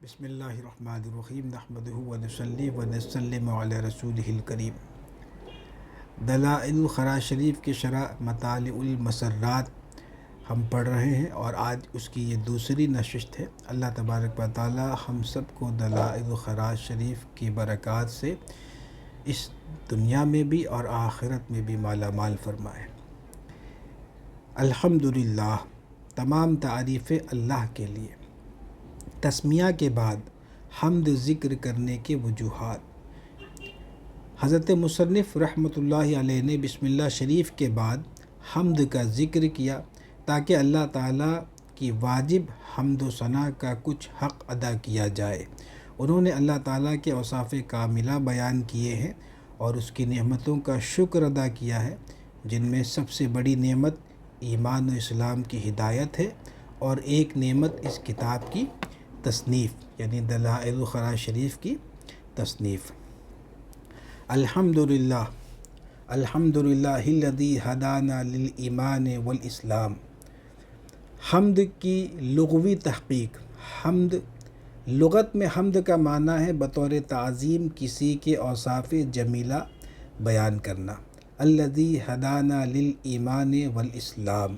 بسم اللہ الرحمن الرحیم نحمدہ ونصلی ونسلم علی رسولہ الکریم۔ دلائل الخراء شریف کی شرح مطالع المسرات ہم پڑھ رہے ہیں اور آج اس کی یہ دوسری نشست ہے۔ اللہ تبارک و تعالی ہم سب کو دلائل الخراء شریف کی برکات سے اس دنیا میں بھی اور آخرت میں بھی مالا مال فرمائے۔ الحمدللہ، تمام تعریفیں اللہ کے لیے۔ تسمیہ کے بعد حمد ذکر کرنے کے وجوہات۔ حضرت مصنف رحمۃ اللہ علیہ نے بسم اللہ شریف کے بعد حمد کا ذکر کیا تاکہ اللہ تعالیٰ کی واجب حمد و ثناء کا کچھ حق ادا کیا جائے۔ انہوں نے اللہ تعالیٰ کے اوصاف کاملہ بیان کیے ہیں اور اس کی نعمتوں کا شکر ادا کیا ہے، جن میں سب سے بڑی نعمت ایمان و اسلام کی ہدایت ہے اور ایک نعمت اس کتاب کی تصنیف یعنی دلائل الخراء شریف کی تصنیف۔ الحمدللہ الحمدللہ الذی ہدانا للایمان والاسلام۔ حمد کی لغوی تحقیق۔ حمد لغت میں حمد کا معنی ہے بطور تعظیم کسی کے اوصاف جمیلہ بیان کرنا۔ الذی ہدانا للایمان والاسلام،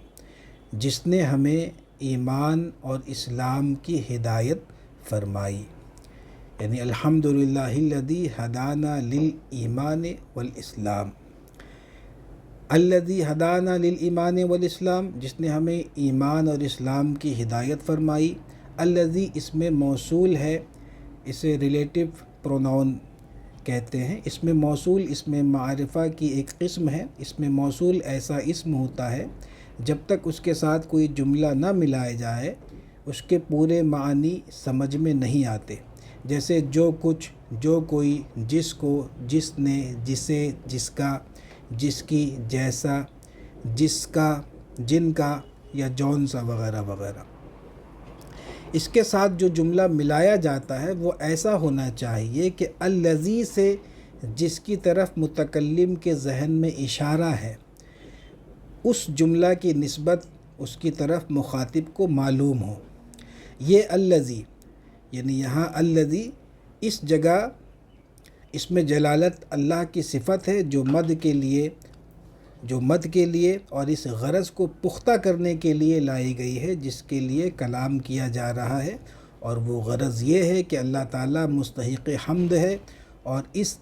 جس نے ہمیں ایمان اور اسلام کی ہدایت فرمائی، یعنی الحمدللہ الذی ہدانا للایمان والاسلام۔ الذی ہدانا للایمان والاسلام، جس نے ہمیں ایمان اور اسلام کی ہدایت فرمائی۔ الذی اس میں موصول ہے، اسے ریلیٹیو پروناؤن کہتے ہیں۔ اس میں موصول اس میں معرفہ کی ایک قسم ہے۔ اس میں موصول ایسا اسم ہوتا ہے جب تک اس کے ساتھ کوئی جملہ نہ ملائے جائے اس کے پورے معنی سمجھ میں نہیں آتے، جیسے جو کچھ، جو کوئی، جس کو، جس نے، جسے، جس کا، جس کی، جیسا، جس کا، جن کا یا جون سا وغیرہ وغیرہ۔ اس کے ساتھ جو جملہ ملایا جاتا ہے وہ ایسا ہونا چاہیے کہ الذی سے جس کی طرف متکلم کے ذہن میں اشارہ ہے اس جملہ کی نسبت اس کی طرف مخاطب کو معلوم ہو۔ یہ الذی یعنی یہاں الذی اس جگہ اس میں جلالت اللہ کی صفت ہے جو مد کے لیے اور اس غرض کو پختہ کرنے کے لیے لائی گئی ہے جس کے لیے کلام کیا جا رہا ہے، اور وہ غرض یہ ہے کہ اللہ تعالیٰ مستحق حمد ہے اور اس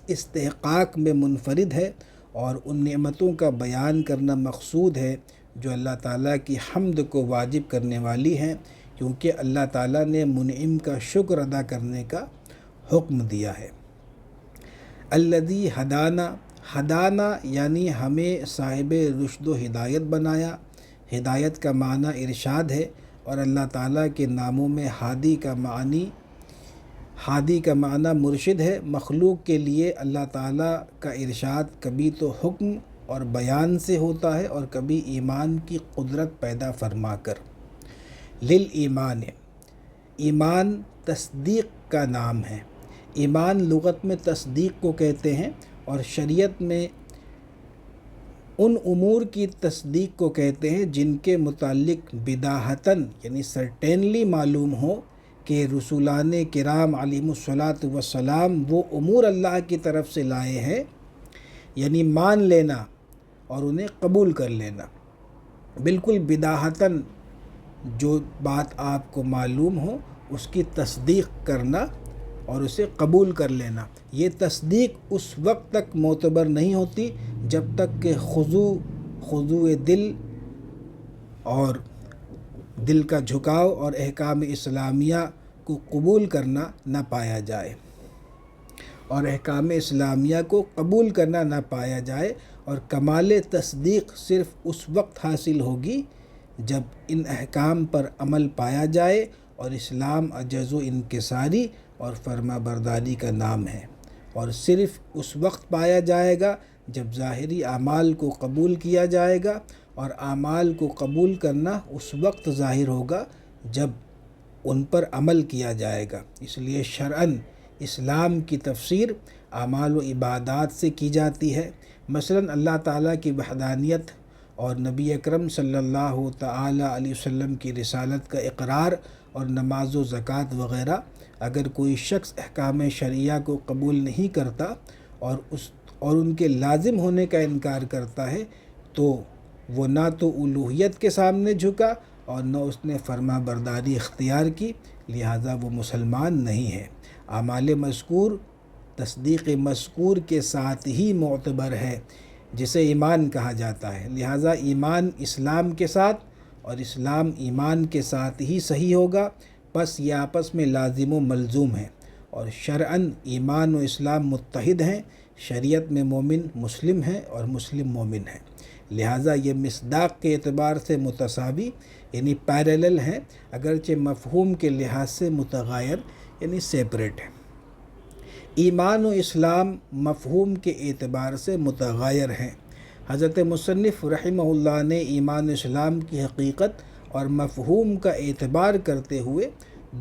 استحقاق میں منفرد ہے، اور ان نعمتوں کا بیان کرنا مقصود ہے جو اللہ تعالیٰ کی حمد کو واجب کرنے والی ہیں، کیونکہ اللہ تعالیٰ نے منعم کا شکر ادا کرنے کا حکم دیا ہے۔ الذی ہدانا، ہدانا یعنی ہمیں صاحب رشد و ہدایت بنایا۔ ہدایت کا معنی ارشاد ہے، اور اللہ تعالیٰ کے ناموں میں ہادی کا معنی مرشد ہے۔ مخلوق کے لیے اللہ تعالیٰ کا ارشاد کبھی تو حکم اور بیان سے ہوتا ہے اور کبھی ایمان کی قدرت پیدا فرما کر۔ للایمان، ایمان تصدیق کا نام ہے۔ ایمان لغت میں تصدیق کو کہتے ہیں اور شریعت میں ان امور کی تصدیق کو کہتے ہیں جن کے متعلق بداہتاً یعنی سرٹینلی معلوم ہو کہ رسولان کرام علیہم الصلاۃ والسلام وہ امور اللہ کی طرف سے لائے ہیں، یعنی مان لینا اور انہیں قبول کر لینا۔ بالکل بداہتاً جو بات آپ کو معلوم ہو اس کی تصدیق کرنا اور اسے قبول کر لینا۔ یہ تصدیق اس وقت تک معتبر نہیں ہوتی جب تک کہ خضوع دل اور دل کا جھکاؤ اور احکام اسلامیہ کو قبول کرنا نہ پایا جائے اور کمال تصدیق صرف اس وقت حاصل ہوگی جب ان احکام پر عمل پایا جائے، اور اسلام عجز و انکساری اور فرما برداری کا نام ہے، اور صرف اس وقت پایا جائے گا جب ظاہری اعمال کو قبول کیا جائے گا، اور اعمال کو قبول کرنا اس وقت ظاہر ہوگا جب ان پر عمل کیا جائے گا۔ اس لیے شرعاً اسلام کی تفسیر اعمال و عبادات سے کی جاتی ہے۔ مثلاً اللہ تعالیٰ کی وحدانیت اور نبی اکرم صلی اللہ تعالی علیہ وسلم کی رسالت کا اقرار اور نماز و زکوٰۃ وغیرہ اگر کوئی شخص احکام شرعیہ کو قبول نہیں کرتا اور ان کے لازم ہونے کا انکار کرتا ہے تو وہ نہ تو الوہیت کے سامنے جھکا اور نہ اس نے فرما برداری اختیار کی، لہٰذا وہ مسلمان نہیں ہے۔ اعمال مذکور تصدیق مذکور کے ساتھ ہی معتبر ہے جسے ایمان کہا جاتا ہے، لہٰذا ایمان اسلام کے ساتھ اور اسلام ایمان کے ساتھ ہی صحیح ہوگا، پس یہ آپس میں لازم و ملزوم ہیں، اور شرعاً ایمان و اسلام متحد ہیں، شریعت میں مومن مسلم ہے اور مسلم مومن ہے، لہٰذا یہ مصداق کے اعتبار سے متساوی یعنی پیرلل ہیں، اگرچہ مفہوم کے لحاظ سے متغایر یعنی سیپریٹ ہیں۔ ایمان و اسلام مفہوم کے اعتبار سے متغایر ہیں۔ حضرت مصنف رحمہ اللہ نے ایمان و اسلام کی حقیقت اور مفہوم کا اعتبار کرتے ہوئے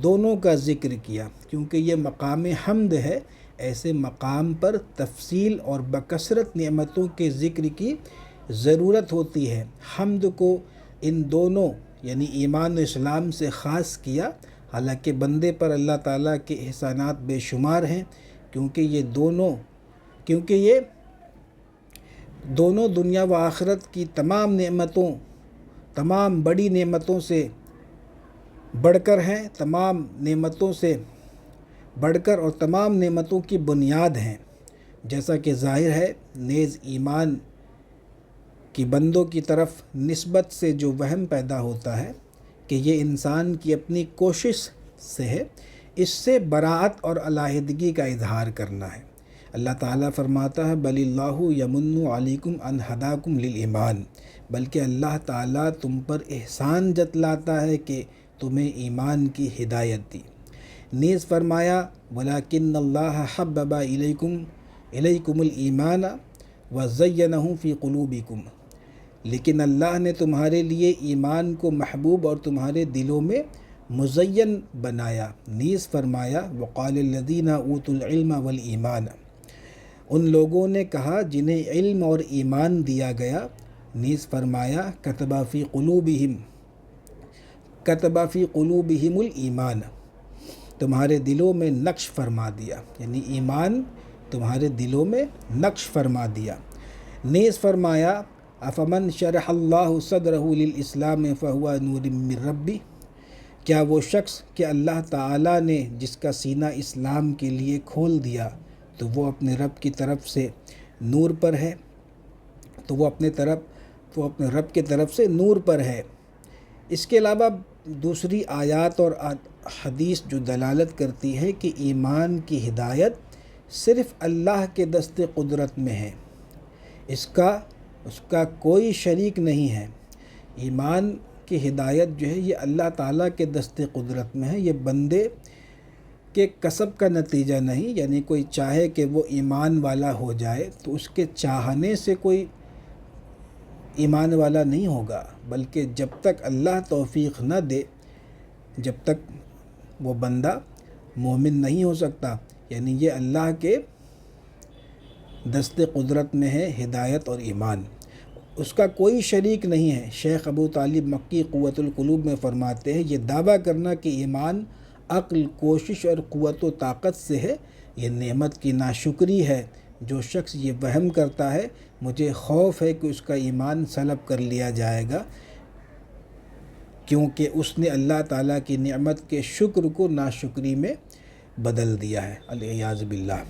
دونوں کا ذکر کیا، کیونکہ یہ مقام حمد ہے، ایسے مقام پر تفصیل اور بکثرت نعمتوں کے ذکر کی ضرورت ہوتی ہے۔ حمد کو ان دونوں یعنی ایمان و اسلام سے خاص کیا، حالانکہ بندے پر اللہ تعالیٰ کے احسانات بے شمار ہیں، کیونکہ یہ دونوں دنیا و آخرت کی تمام بڑی نعمتوں سے بڑھ کر ہیں، تمام نعمتوں سے بڑھ کر اور تمام نعمتوں کی بنیاد ہیں، جیسا کہ ظاہر ہے۔ نیز ایمان کی بندوں کی طرف نسبت سے جو وہم پیدا ہوتا ہے کہ یہ انسان کی اپنی کوشش سے ہے، اس سے براءت اور علیحدگی کا اظہار کرنا ہے۔ اللہ تعالیٰ فرماتا ہے بل اللہ یمن علیکم ان ہداکم للایمان، بلکہ اللہ تعالیٰ تم پر احسان جتلاتا ہے کہ تمہیں ایمان کی ہدایت دی۔ نیز فرمایا ولکن اللہ حبب الیکم الایمان وزینہ فی قلوبکم، لیکن اللہ نے تمہارے لیے ایمان کو محبوب اور تمہارے دلوں میں مزین بنایا۔ نیز فرمایا وقال الذین اوتوا العلم والایمان، ان لوگوں نے کہا جنہیں علم اور ایمان دیا گیا۔ نیز فرمایا کتب فی قلوبہم الایمان، تمہارے دلوں میں نقش فرما دیا، یعنی ایمان تمہارے دلوں میں نقش فرما دیا۔ نیز فرمایا افمن شرح اللہ صدرہ للاسلام فہو نور من ربی، کیا وہ شخص کہ اللہ تعالیٰ نے جس کا سینہ اسلام کے لیے کھول دیا تو وہ اپنے رب کی طرف سے نور پر ہے، تو وہ اپنے رب کی طرف سے نور پر ہے۔ اس کے علاوہ دوسری آیات اور حدیث جو دلالت کرتی ہے کہ ایمان کی ہدایت صرف اللہ کے دست قدرت میں ہے، اس کا کوئی شریک نہیں ہے۔ ایمان کی ہدایت جو ہے یہ اللہ تعالیٰ کے دست قدرت میں ہے، یہ بندے کے کسب کا نتیجہ نہیں، یعنی کوئی چاہے کہ وہ ایمان والا ہو جائے تو اس کے چاہنے سے کوئی ایمان والا نہیں ہوگا، بلکہ جب تک اللہ توفیق نہ دے جب تک وہ بندہ مومن نہیں ہو سکتا، یعنی یہ اللہ کے دست قدرت میں ہے ہدایت اور ایمان، اس کا کوئی شریک نہیں ہے۔ شیخ ابو طالب مکی قوت القلوب میں فرماتے ہیں یہ دعویٰ کرنا کہ ایمان عقل، کوشش اور قوت و طاقت سے ہے، یہ نعمت کی ناشکری ہے۔ جو شخص یہ وہم کرتا ہے مجھے خوف ہے کہ اس کا ایمان سلب کر لیا جائے گا، کیونکہ اس نے اللہ تعالیٰ کی نعمت کے شکر کو ناشکری میں بدل دیا ہے، العیاذ باللہ۔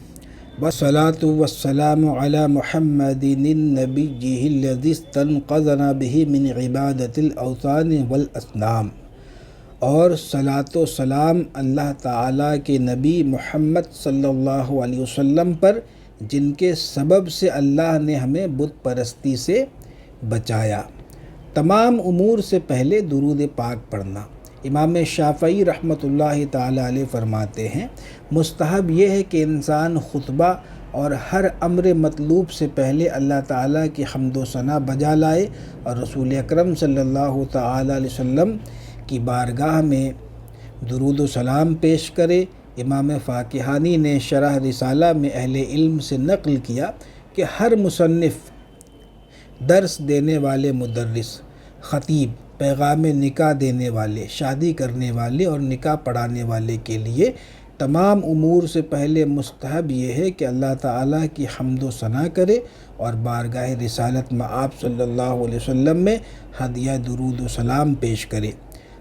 والصلاة والسلام علی محمد النبی الذی استنقذنا بہ من عبادۃ الاوثان والاصنام، اور صلاۃ و سلام اللہ تعالیٰ کے نبی محمد صلی اللہ علیہ وسلم پر جن کے سبب سے اللہ نے ہمیں بت پرستی سے بچایا۔ تمام امور سے پہلے درود پاک پڑھنا۔ امام شافعی رحمۃ اللہ تعالی علیہ فرماتے ہیں مستحب یہ ہے کہ انسان خطبہ اور ہر امر مطلوب سے پہلے اللہ تعالیٰ کی حمد و ثنا بجا لائے اور رسول اکرم صلی اللہ تعالی علیہ وسلم کی بارگاہ میں درود و سلام پیش کرے۔ امام فاکہانی نے شرح رسالہ میں اہل علم سے نقل کیا کہ ہر مصنف درس دینے والے مدرس، خطیب، پیغام نکاح دینے والے، شادی کرنے والے اور نکاح پڑھانے والے کے لیے تمام امور سے پہلے مستحب یہ ہے کہ اللہ تعالیٰ کی حمد و ثنا کرے اور بارگاہ رسالت مآب صلی اللہ علیہ وسلم میں ہدیہ درود و سلام پیش کرے۔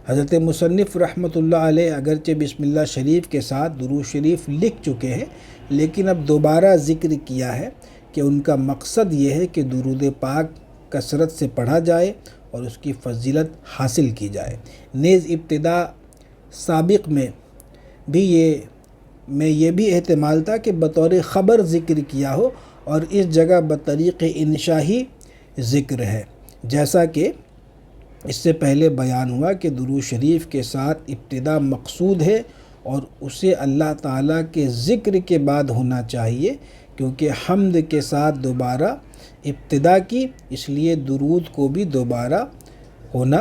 حضرت مصنف رحمۃ اللہ علیہ اگرچہ بسم اللہ شریف کے ساتھ درود شریف لکھ چکے ہیں، لیکن اب دوبارہ ذکر کیا ہے کہ ان کا مقصد یہ ہے کہ درود پاک کثرت سے پڑھا جائے اور اس کی فضیلت حاصل کی جائے۔ نیز ابتدا سابق میں بھی یہ بھی احتمال تھا کہ بطور خبر ذکر کیا ہو اور اس جگہ بطریق انشاء ہی ذکر ہے، جیسا کہ اس سے پہلے بیان ہوا کہ درود شریف کے ساتھ ابتدا مقصود ہے اور اسے اللہ تعالیٰ کے ذکر کے بعد ہونا چاہیے، کیونکہ حمد کے ساتھ دوبارہ ابتدا کی، اس لیے درود کو بھی دوبارہ ہونا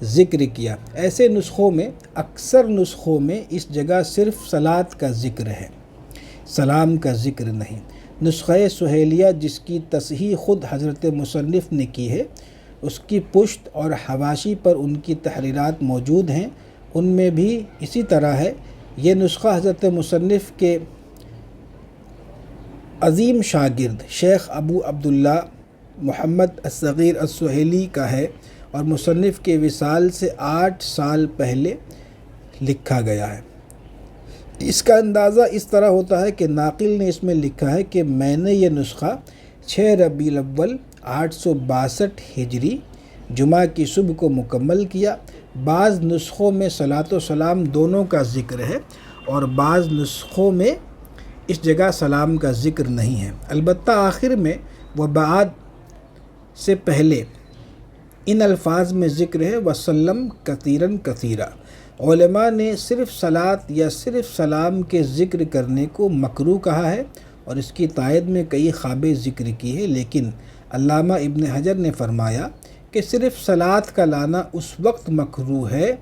ذکر کیا۔ ایسے نسخوں میں، اکثر نسخوں میں اس جگہ صرف صلاۃ کا ذکر ہے، سلام کا ذکر نہیں۔ نسخہ سہیلیہ جس کی تصحیح خود حضرت مصنف نے کی ہے، اس کی پشت اور حواشی پر ان کی تحریرات موجود ہیں، ان میں بھی اسی طرح ہے۔ یہ نسخہ حضرت مصنف کے عظیم شاگرد شیخ ابو عبداللہ محمد الصغیر السہیلی کا ہے اور مصنف کے وصال سے 8 سال پہلے لکھا گیا ہے۔ اس کا اندازہ اس طرح ہوتا ہے کہ ناقل نے اس میں لکھا ہے کہ میں نے یہ نسخہ 6 ربیع الاول 862 ہجری جمعہ کی صبح کو مکمل کیا۔ بعض نسخوں میں صلاۃ و سلام دونوں کا ذکر ہے اور بعض نسخوں میں اس جگہ سلام کا ذکر نہیں ہے، البتہ آخر میں و بعد سے پہلے ان الفاظ میں ذکر ہے وسلم کثیراً کثیرا۔ علماء نے صرف صلاۃ یا صرف سلام کے ذکر کرنے کو مکروہ کہا ہے اور اس کی تائید میں کئی خوابیں ذکر کی ہے، لیکن علامہ ابن حجر نے فرمایا کہ صرف صلاۃ کا لانا اس وقت مکروہ ہے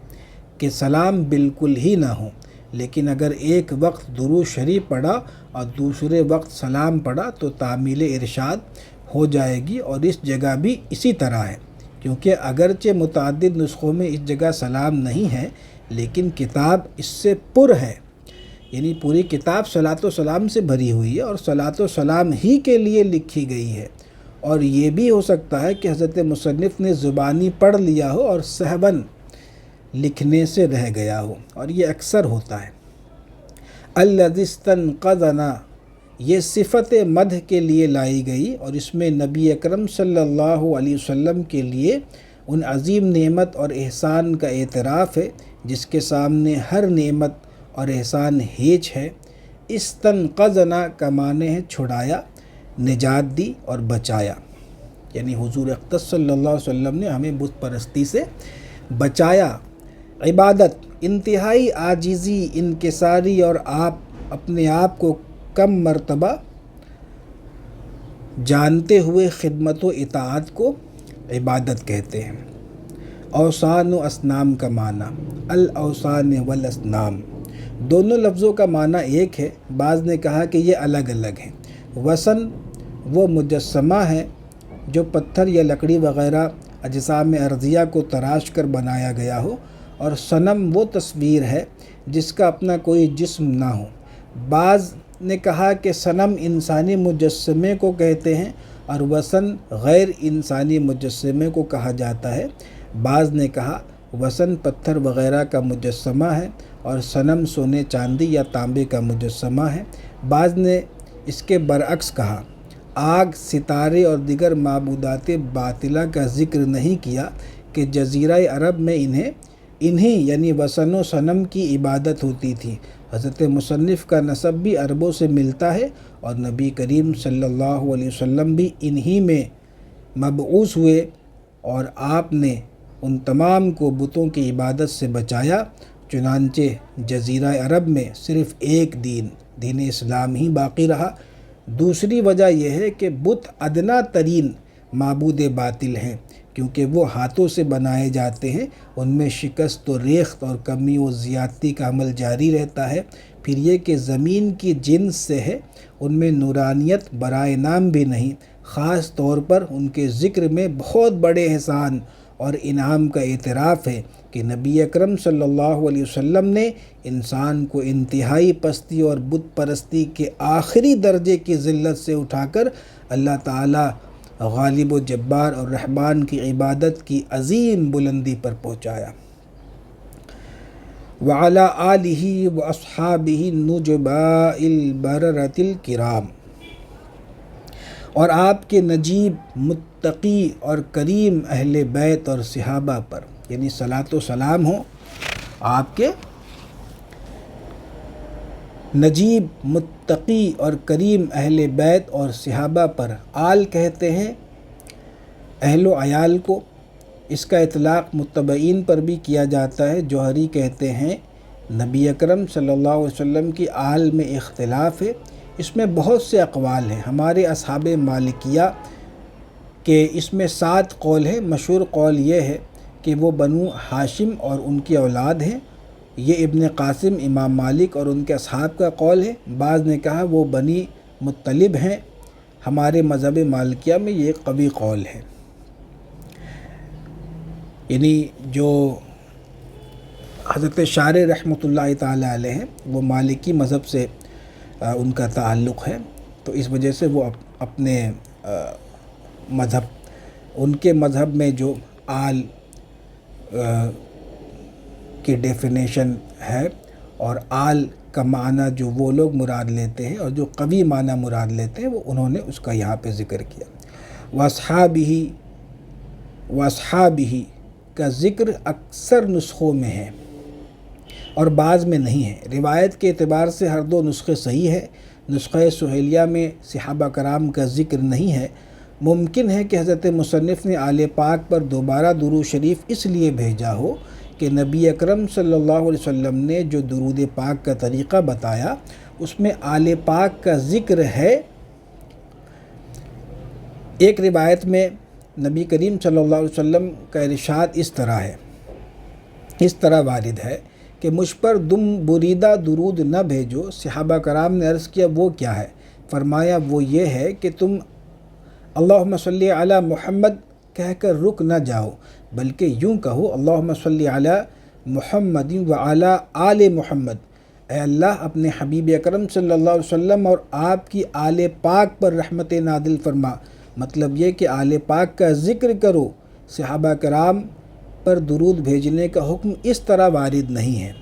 کہ سلام بالکل ہی نہ ہو، لیکن اگر ایک وقت درود شریف پڑھا اور دوسرے وقت سلام پڑھا تو تعمیل ارشاد ہو جائے گی، اور اس جگہ بھی اسی طرح ہے، کیونکہ اگرچہ متعدد نسخوں میں اس جگہ سلام نہیں ہے لیکن کتاب اس سے پر ہے، یعنی پوری کتاب صلاۃ و سلام سے بھری ہوئی ہے اور صلاۃ و سلام ہی کے لیے لکھی گئی ہے۔ اور یہ بھی ہو سکتا ہے کہ حضرت مصنف نے زبانی پڑھ لیا ہو اور سہواً لکھنے سے رہ گیا ہو، اور یہ اکثر ہوتا ہے۔ الذی استنقذنا یہ صفت مدح کے لیے لائی گئی اور اس میں نبی اکرم صلی اللہ علیہ وسلم کے لیے ان عظیم نعمت اور احسان کا اعتراف ہے جس کے سامنے ہر نعمت اور احسان ہیچ ہے۔ استنقذنا کا معنی ہے چھڑایا، نجات دی اور بچایا، یعنی حضور اقدس صلی اللہ علیہ وسلم نے ہمیں بت پرستی سے بچایا۔ عبادت انتہائی عاجزی، انکساری اور آپ اپنے آپ کو کم مرتبہ جانتے ہوئے خدمت و اطاعت کو عبادت کہتے ہیں۔ اوثان و اصنام کا معنی، الاوثان والاصنام دونوں لفظوں کا معنی ایک ہے، بعض نے کہا کہ یہ الگ الگ ہیں۔ وثن وہ مجسمہ ہے جو پتھر یا لکڑی وغیرہ اجسام ارضیہ کو تراش کر بنایا گیا ہو، اور صنم وہ تصویر ہے جس کا اپنا کوئی جسم نہ ہو۔ بعض نے کہا کہ صنم انسانی مجسمے کو کہتے ہیں اور وثن غیر انسانی مجسمے کو کہا جاتا ہے۔ بعض نے کہا وثن پتھر وغیرہ کا مجسمہ ہے اور صنم سونے چاندی یا تانبے کا مجسمہ ہے۔ بعض نے اس کے برعکس کہا، آگ، ستارے اور دیگر معبودات باطلہ کا ذکر نہیں کیا کہ جزیرہ عرب میں انہیں یعنی وثن و صنم کی عبادت ہوتی تھی۔ حضرت مصنف کا نسب بھی عربوں سے ملتا ہے اور نبی کریم صلی اللہ علیہ وسلم بھی انہی میں مبعوث ہوئے، اور آپ نے ان تمام کو بتوں کی عبادت سے بچایا۔ چنانچہ جزیرہ عرب میں صرف ایک دین اسلام ہی باقی رہا۔ دوسری وجہ یہ ہے کہ بت ادنا ترین معبود باطل ہیں، کیونکہ وہ ہاتھوں سے بنائے جاتے ہیں، ان میں شکست و ریخت اور کمی و زیادتی کا عمل جاری رہتا ہے۔ پھر یہ کہ زمین کی جنس سے ہے، ان میں نورانیت برائے نام بھی نہیں، خاص طور پر ان کے ذکر میں بہت بڑے احسان اور انعام کا اعتراف ہے کہ نبی اکرم صلی اللہ علیہ وسلم نے انسان کو انتہائی پستی اور بت پرستی کے آخری درجے کی ذلت سے اٹھا کر اللہ تعالیٰ غالب و جبار اور رحمان کی عبادت کی عظیم بلندی پر پہنچایا۔ وعلی آلہ و اصحابہ النجباء البررۃ الکرام، اور آپ کے نجیب، متقی اور کریم اہل بیت اور صحابہ پر، یعنی صلاۃ و سلام ہو آپ کے نجیب، متقی اور کریم اہل بیت اور صحابہ پر۔ آل کہتے ہیں اہل و عیال کو، اس کا اطلاق متبعین پر بھی کیا جاتا ہے۔ جوہری کہتے ہیں نبی اکرم صلی اللہ علیہ وسلم کی آل میں اختلاف ہے، اس میں بہت سے اقوال ہیں۔ ہمارے اصحاب مالکیہ کے اس میں 7 قول ہیں۔ مشہور قول یہ ہے کہ وہ بنو ہاشم اور ان کی اولاد ہیں، یہ ابن قاسم، امام مالک اور ان کے اصحاب کا قول ہے۔ بعض نے کہا وہ بنی مطلب ہیں۔ ہمارے مذہب مالکیہ میں یہ قوی قول ہے، یعنی جو حضرت شارع رحمۃ اللہ تعالی علیہ ہیں وہ مالکی مذہب سے ان کا تعلق ہے، تو اس وجہ سے وہ اپنے مذہب، ان کے مذہب میں جو آل کی ڈیفینیشن ہے اور آل کا معنی جو وہ لوگ مراد لیتے ہیں اور جو قوی معنی مراد لیتے ہیں، وہ انہوں نے اس کا یہاں پہ ذکر کیا۔ وَأَصْحَابِهِ کا ذکر اکثر نسخوں میں ہے اور بعض میں نہیں ہے۔ روایت کے اعتبار سے ہر 2 نسخے صحیح ہے۔ نسخہ سہیلیہ میں صحابہ کرام کا ذکر نہیں ہے۔ ممکن ہے کہ حضرت مصنف نے آل پاک پر دوبارہ درود شریف اس لیے بھیجا ہو کہ نبی اکرم صلی اللہ علیہ وسلم نے جو درود پاک کا طریقہ بتایا اس میں آل پاک کا ذکر ہے۔ ایک روایت میں نبی کریم صلی اللہ علیہ وسلم کا ارشاد اس طرح وارد ہے کہ مجھ پر دم بریدہ درود نہ بھیجو۔ صحابہ کرام نے عرض کیا وہ کیا ہے؟ فرمایا وہ یہ ہے کہ تم اللہم صلی علی محمد کہہ کر رک نہ جاؤ، بلکہ یوں کہو اللہم صلی علی محمد وعلی آل محمد، اے اللہ اپنے حبیب اکرم صلی اللہ علیہ وسلم اور آپ کی آل پاک پر رحمت نازل فرما۔ مطلب یہ کہ آل پاک کا ذکر کرو۔ صحابہ کرام پر درود بھیجنے کا حکم اس طرح وارد نہیں ہے۔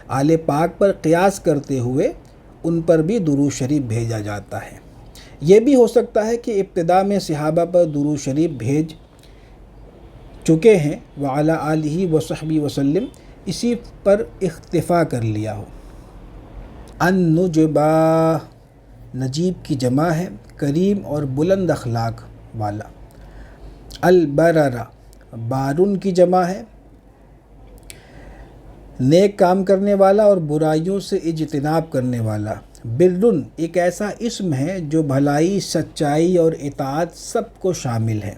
آل پاک پر قیاس کرتے ہوئے ان پر بھی درود شریف بھیجا جاتا ہے۔ یہ بھی ہو سکتا ہے کہ ابتدا میں صحابہ پر درود شریف بھیج چکے ہیں وعلی آلہ وصحبہ وسلم، اسی پر اکتفا کر لیا ہو۔ النجبا نجیب کی جمع ہے، کریم اور بلند اخلاق والا۔ البررہ بارن کی جمع ہے، نیک کام کرنے والا اور برائیوں سے اجتناب کرنے والا۔ برن ایک ایسا اسم ہے جو بھلائی، سچائی اور اطاعت سب کو شامل ہے۔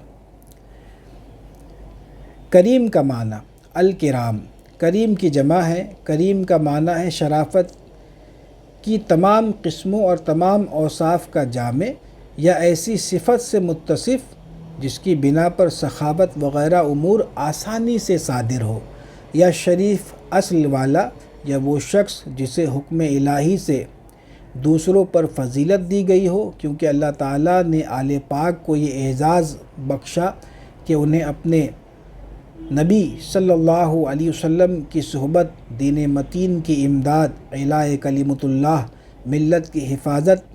کریم کا معنی الکرام، کریم کی جمع ہے، کریم کا معنی ہے شرافت کی تمام قسموں اور تمام اوصاف کا جامع یا ایسی صفت سے متصف جس کی بنا پر سخاوت وغیرہ امور آسانی سے صادر ہو، یا شریف اصل والا، یا وہ شخص جسے حکم الہی سے دوسروں پر فضیلت دی گئی ہو، کیونکہ اللہ تعالیٰ نے آل پاک کو یہ اعزاز بخشا کہ انہیں اپنے نبی صلی اللہ علیہ وسلم کی صحبت، دین متین کی امداد، اعلاء کلمۃ اللہ، ملت کی حفاظت،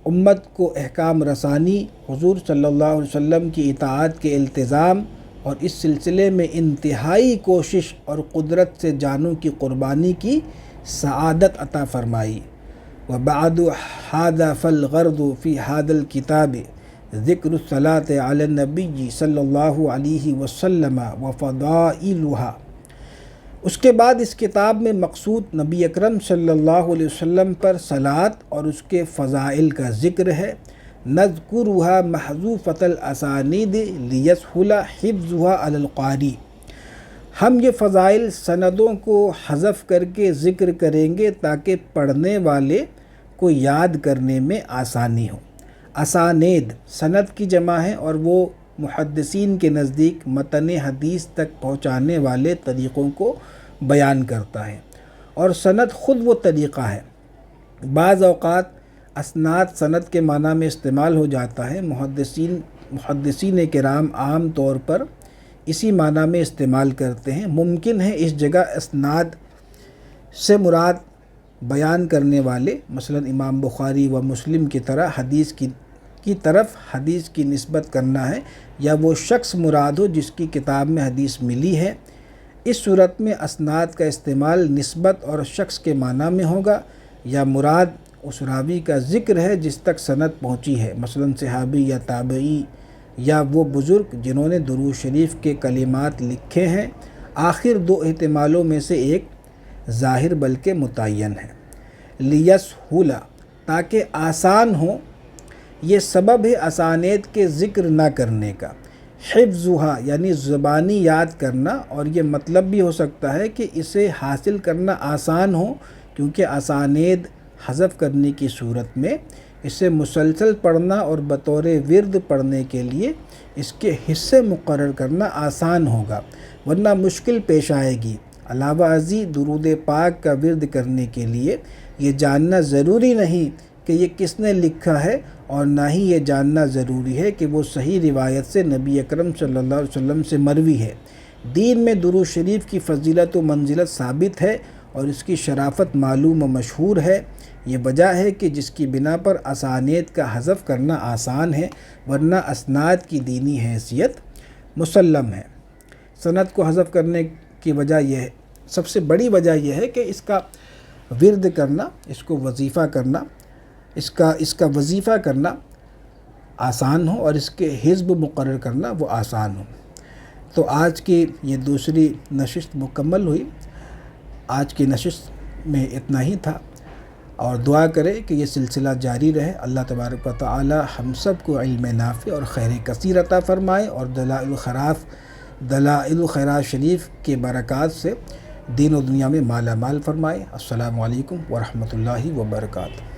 امت کو احکام رسانی، حضور صلی اللہ علیہ وسلم کی اطاعت کے التزام اور اس سلسلے میں انتہائی کوشش اور قدرت سے جانوں کی قربانی کی سعادت عطا فرمائی۔ وبعد ھذا فالغرض فی ھذا الکتاب ذکر الصلاۃ علی النبی صلی اللہ علیہ وسلم وفضائلها۔ اس کے بعد اس کتاب میں مقصود نبی اکرم صلی اللہ علیہ وسلم پر صلاۃ اور اس کے فضائل کا ذکر ہے۔ نذکرها محذوفۃ الاسانید لیسہل حفظها علی القاری۔ ہم یہ فضائل سندوں کو حذف کر کے ذکر کریں گے تاکہ پڑھنے والے کو یاد کرنے میں آسانی ہو۔ اسانید سند کی جمع ہے اور وہ محدثین کے نزدیک متن حدیث تک پہنچانے والے طریقوں کو بیان کرتا ہے، اور سند خود وہ طریقہ ہے۔ بعض اوقات اسناد سند کے معنی میں استعمال ہو جاتا ہے۔ محدثین کرام عام طور پر اسی معنی میں استعمال کرتے ہیں۔ ممکن ہے اس جگہ اسناد سے مراد بیان کرنے والے، مثلا امام بخاری و مسلم کی طرح حدیث کی طرف حدیث کی نسبت کرنا ہے، یا وہ شخص مراد ہو جس کی کتاب میں حدیث ملی ہے۔ اس صورت میں اسناد کا استعمال نسبت اور شخص کے معنی میں ہوگا، یا مراد اس راوی کا ذکر ہے جس تک سند پہنچی ہے، مثلا صحابی یا تابعی یا وہ بزرگ جنہوں نے درود شریف کے کلمات لکھے ہیں۔ آخر دو احتمالوں میں سے ایک ظاہر بلکہ متعین ہے۔ لیسہولا تاکہ آسان ہو، یہ سبب ہے اسانید کے ذکر نہ کرنے کا۔ حفظھا یعنی زبانی یاد کرنا، اور یہ مطلب بھی ہو سکتا ہے کہ اسے حاصل کرنا آسان ہو، کیونکہ اسانید حذف کرنے کی صورت میں اسے مسلسل پڑھنا اور بطور ورد پڑھنے کے لیے اس کے حصے مقرر کرنا آسان ہوگا، ورنہ مشکل پیش آئے گی۔ علاوہ ازیں درود پاک کا ورد کرنے کے لیے یہ جاننا ضروری نہیں کہ یہ کس نے لکھا ہے، اور نہ ہی یہ جاننا ضروری ہے کہ وہ صحیح روایت سے نبی اکرم صلی اللہ علیہ وسلم سے مروی ہے۔ دین میں درود شریف کی فضیلت و منزلت ثابت ہے اور اس کی شرافت معلوم و مشہور ہے۔ یہ وجہ ہے کہ جس کی بنا پر اسانید کا حذف کرنا آسان ہے، ورنہ اسناد کی دینی حیثیت مسلم ہے۔ سند کو حذف کرنے کی وجہ یہ ہے، سب سے بڑی وجہ یہ ہے کہ اس کا ورد کرنا، اس کو وظیفہ کرنا، اس کا وظیفہ کرنا آسان ہو، اور اس کے حزب مقرر کرنا وہ آسان ہو۔ تو آج کی یہ دوسری نشست مکمل ہوئی۔ آج کی نشست میں اتنا ہی تھا، اور دعا کرے کہ یہ سلسلہ جاری رہے۔ اللہ تبارک و تعالی ہم سب کو علم نافع اور خیر کثیر عطا فرمائے، اور دلائل الخیرات شریف کے برکات سے دین و دنیا میں مالا مال فرمائے۔ السلام علیکم ورحمۃ اللہ وبرکاتہ۔